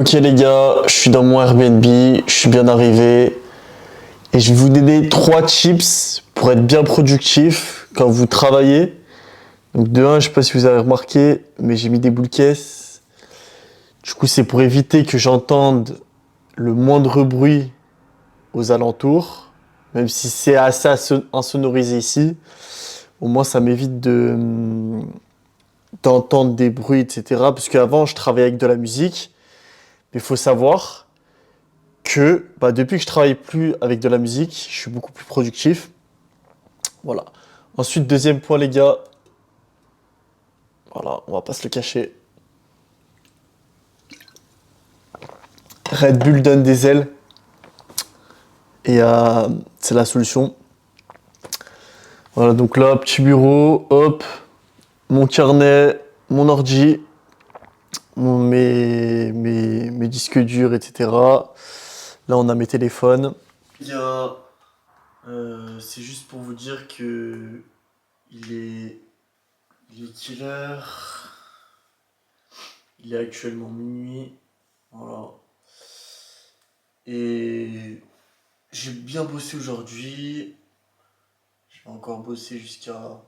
Ok les gars, je suis dans mon Airbnb, je suis bien arrivé et je vais vous donner 3 tips pour être bien productif quand vous travaillez. Donc de un, je sais pas si vous avez remarqué, mais j'ai mis des boules caisses. Du coup, c'est pour éviter que j'entende le moindre bruit aux alentours, même si c'est assez insonorisé ici. Au moins, ça m'évite d'entendre des bruits, etc. Parce qu'avant, je travaillais avec de la musique, mais il faut savoir que depuis que je travaille plus avec de la musique, je suis beaucoup plus productif. Voilà. Ensuite, deuxième point, les gars. Voilà, on va pas se le cacher. Red Bull donne des ailes. Et c'est la solution. Voilà, donc là, petit bureau, hop, mon carnet, mon ordi, mes disques durs, etc. Là, on a mes téléphones. Les gars, c'est juste pour vous dire que il est, il est quelle heure? Il est actuellement minuit. Voilà. Et j'ai bien bossé aujourd'hui. Je vais encore bosser jusqu'à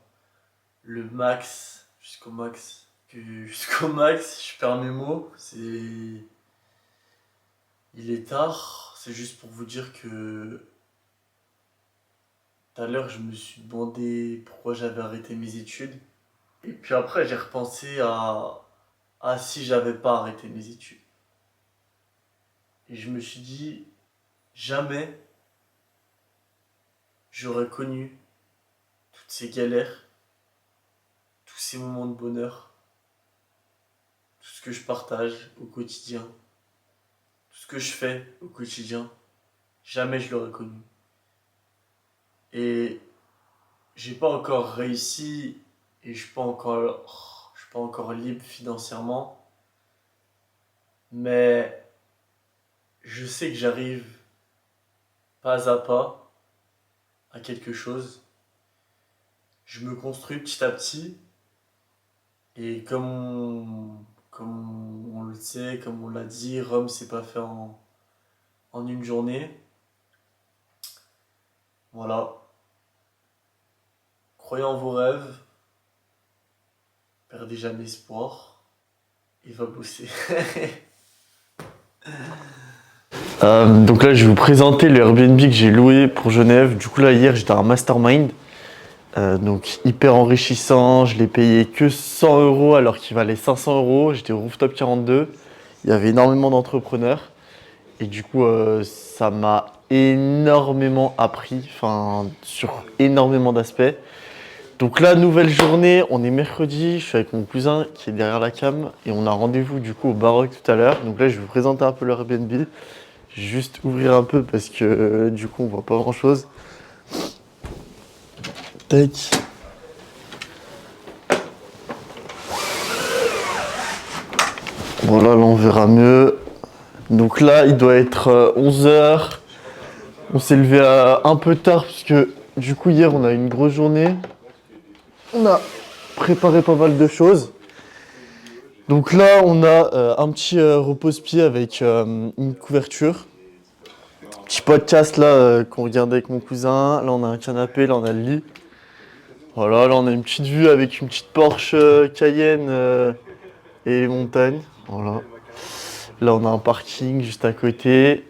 le max. Jusqu'au max. Jusqu'au max, je perds mes mots. Il est tard. C'est juste pour vous dire que tout à l'heure, je me suis demandé pourquoi j'avais arrêté mes études. Et puis après, j'ai repensé à si j'avais pas arrêté mes études. Et je me suis dit, jamais j'aurais connu toutes ces galères, tous ces moments de bonheur, tout ce que je partage au quotidien, tout ce que je fais au quotidien, jamais je l'aurais connu. Et j'ai pas encore réussi et je suis pas encore libre financièrement, mais je sais que j'arrive pas à quelque chose. Je me construis petit à petit et comme on le sait, comme on l'a dit, Rome c'est pas fait en une journée. Voilà. Croyez en vos rêves, perdez jamais espoir et va bosser. Donc là, je vais vous présenter le Airbnb que j'ai loué pour Genève. Du coup, là, hier, j'étais à un mastermind. Donc, hyper enrichissant. Je l'ai payé que 100 euros alors qu'il valait 500 euros. J'étais au Rooftop 42. Il y avait énormément d'entrepreneurs. Et du coup, ça m'a énormément appris, enfin, sur énormément d'aspects. Donc là, nouvelle journée, on est mercredi, je suis avec mon cousin qui est derrière la cam et on a rendez-vous du coup au Baroque tout à l'heure. Donc là, je vais vous présenter un peu le Airbnb. Je vais juste ouvrir un peu parce que du coup, on voit pas grand-chose. Tac. Voilà, là, on verra mieux. Donc là, il doit être 11 h. On s'est levé un peu tard parce que du coup, hier, on a eu une grosse journée. On a préparé pas mal de choses. Donc là, on a un petit repose-pied avec une couverture. Petit podcast là qu'on regardait avec mon cousin. Là, on a un canapé, là, on a le lit. Voilà, là, on a une petite vue avec une petite Porsche Cayenne et les montagnes. Voilà. Là, on a un parking juste à côté.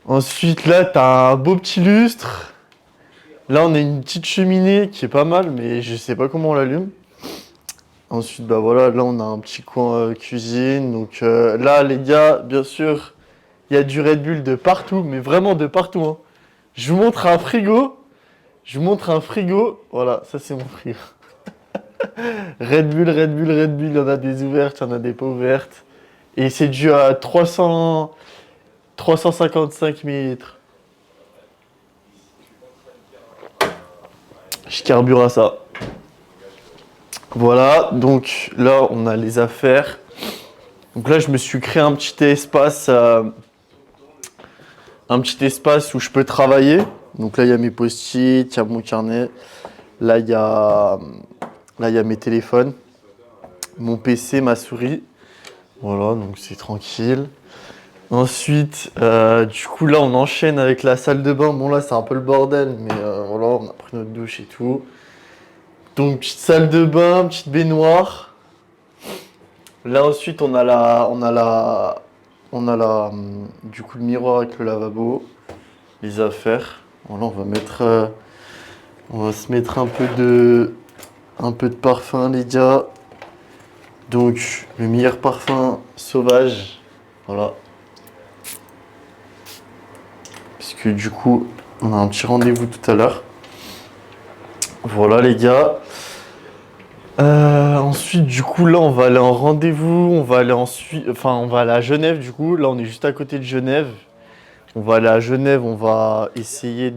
Ensuite, là, t'as un beau petit lustre. Là, on a une petite cheminée qui est pas mal, mais je sais pas comment on l'allume. Ensuite, bah voilà, là, on a un petit coin cuisine. Donc là, les gars, bien sûr, il y a du Red Bull de partout, mais vraiment de partout, hein. Je vous montre un frigo. Je vous montre un frigo. Voilà, ça, c'est mon frigo. Red Bull, Red Bull, Red Bull. Il y en a des ouvertes, il y en a des pas ouvertes. Et c'est dû à 355 millilitres. Je carbure à ça. Voilà, donc là, on a les affaires. Donc là, je me suis créé un petit espace où je peux travailler. Donc là, il y a mes post-it, il y a mon carnet. Là, il y a mes téléphones, mon PC, ma souris. Voilà, donc c'est tranquille. Ensuite, du coup, là, on enchaîne avec la salle de bain. Bon, là, c'est un peu le bordel, mais voilà, on a pris notre douche et tout. Donc, petite salle de bain, petite baignoire. Là, ensuite, du coup, le miroir avec le lavabo, les affaires. Voilà, on va se mettre un peu de parfum, les gars. Donc, le meilleur parfum sauvage. Voilà. Parce que du coup, on a un petit rendez-vous tout à l'heure. Voilà, les gars. Ensuite, du coup, là, on va aller en rendez-vous. On va aller à Genève, du coup. Là, on est juste à côté de Genève. On va aller à Genève. On va essayer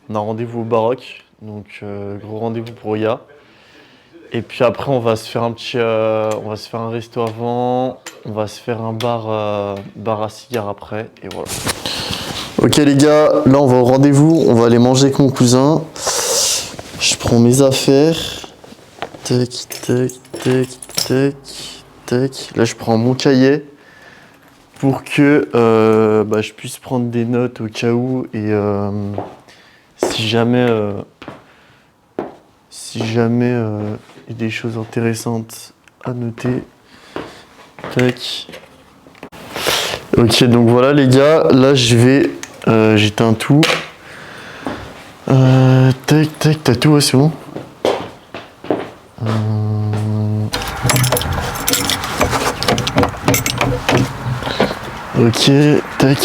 on a un rendez-vous au Baroque. Donc, gros rendez-vous pour Ya. Et puis après, on va se faire un resto avant. On va se faire un bar à cigares après. Et voilà. Ok, les gars. Là, on va au rendez-vous. On va aller manger avec mon cousin. Je prends mes affaires. Tac, tac, tac, tac, tac. Là, je prends mon cahier pour que je puisse prendre des notes au cas où et si jamais il y a des choses intéressantes à noter. Tac. Ok, donc voilà les gars, là j'éteins tout. Tac, tac, t'as tout, ouais, c'est bon. Ok, tac.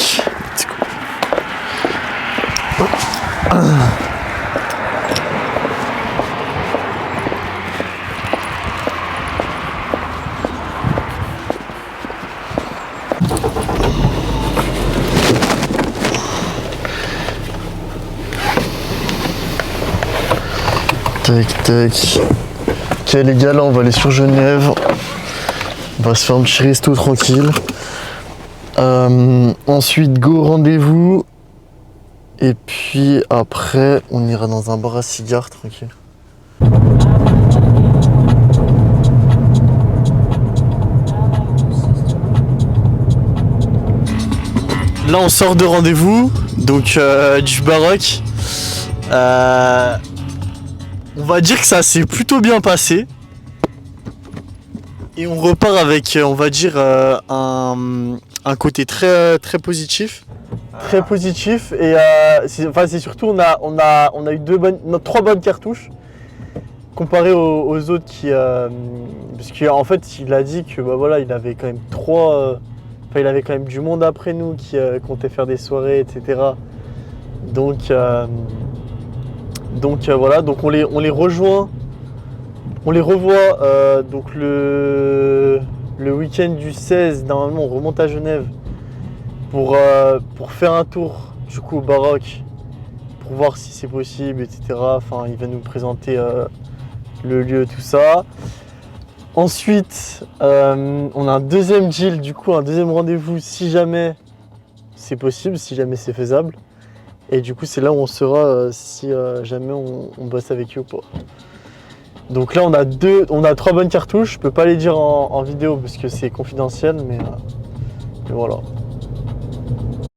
Tac, tac. Ok les gars, là on va aller sur Genève. On va se faire un petit resto tranquille. Ensuite, go rendez-vous. Et puis après, on ira dans un bar à cigares tranquille. Là, on sort de rendez-vous, donc du Baroque. On va dire que ça s'est plutôt bien passé. Et on repart avec, on va dire, un côté très, très positif. Très positif. Et c'est surtout, on a eu trois bonnes cartouches. Comparé aux autres parce qu'en fait, il a dit que voilà, il avait quand même il avait quand même du monde après nous qui comptait faire des soirées, etc. Donc voilà, donc on les rejoint. On les revoit donc le week-end du 16, normalement on remonte à Genève pour faire un tour du coup au Baroque, pour voir si c'est possible, etc. Enfin, il va nous présenter le lieu, tout ça. Ensuite, on a un deuxième deal, du coup un deuxième rendez-vous si jamais c'est possible, si jamais c'est faisable. Et du coup c'est là où on saura si jamais on bosse avec eux ou pas. Donc là on a trois bonnes cartouches, je peux pas les dire en vidéo parce que c'est confidentiel, mais voilà.